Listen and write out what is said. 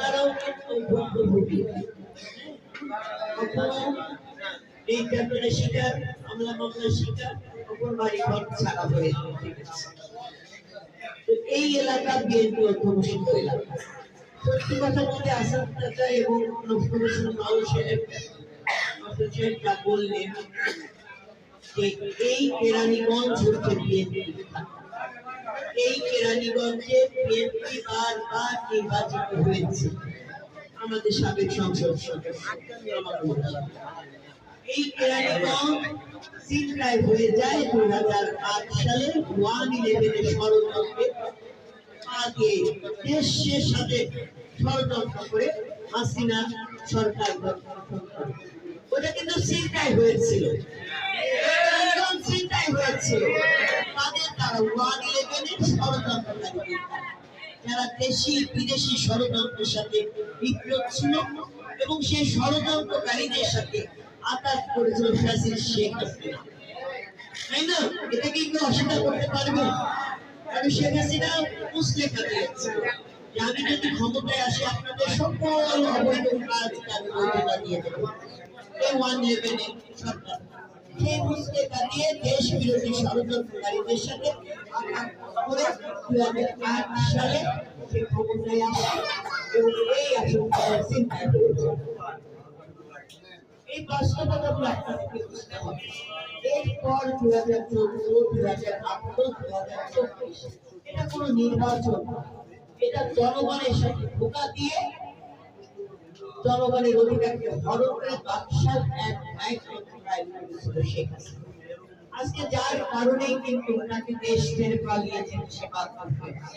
তারাও কিন্তু ভুক্তভোগী। কখনো নির্যাতনের শিকার, হামলা মামলার শিকার, কখনো বাড়ি ঘর ছাড়া হয়ে এই এলাকা বিএনপি অধ্যুষিত এলাকা। সত্যি কথা বলতে আসাদ চাচা এবং যা বললেন যে এই কেরানীগঞ্জ হচ্ছে বিএনপি, এই কেরানীগঞ্জে বিএনপি বারবার নির্বাচিত হয়েছে। আমাদের সাবেক সংসদ সদস্য এই কেরানীগঞ্জ সিটরায় হয়ে যায় 2008 সালে 1/11 ষড়যন্ত্রে আগে দেশের সাথে ষড়যন্ত্র করে হাসিনা সরকার ওটা কিন্তু সিটরায় হয়েছিল, সিটরায় হয়েছিল। তাদের তারা 1/11 ষড়যন্ত্রকারী যারা দেশি বিদেশি ষড়যন্ত্রের সাথে বিপ্লব ছিল এবং সেই ষড়যন্ত্রকারীদের সাথে আঘাত করেছিল ফ্যাসিস্ট শেখ হাসিনা, তাই না? এটা কি কেউ অস্বীকার করতে পারবে? কারণ শেখ হাসিনা মুসলেখা দিয়েছে যে আমি যদি ক্ষমতায় আসি আপনাদের সকল অবৈধ কাজ আমি বৈধতা দিয়ে দেবো। এই 1/11 সরকার সেই মুসলেখা দিয়ে দেশ বিরোধী ষড়যন্ত্রকারীদের সাথে আঘাত করে 2008 সালে সে ক্ষমতায় আসে এবং এই আশঙ্কা চিন্তা করেছে। এই বাস্তবতাগুলো আপনাদেরকে বুঝতে হবে। এরপর 2014, 2018, 2024 এটা কোনো নির্বাচন, এটা জনগণের সাথে ধোঁকা দিয়ে জনগণের অধিকারকে হরণ করে বাকশাল এক শেখ হাসিনা। আজকে যার কারণেই কিন্তু ওনাকে দেশ ছেড়ে পালিয়েছেন সে বাধ্য হয়েছে।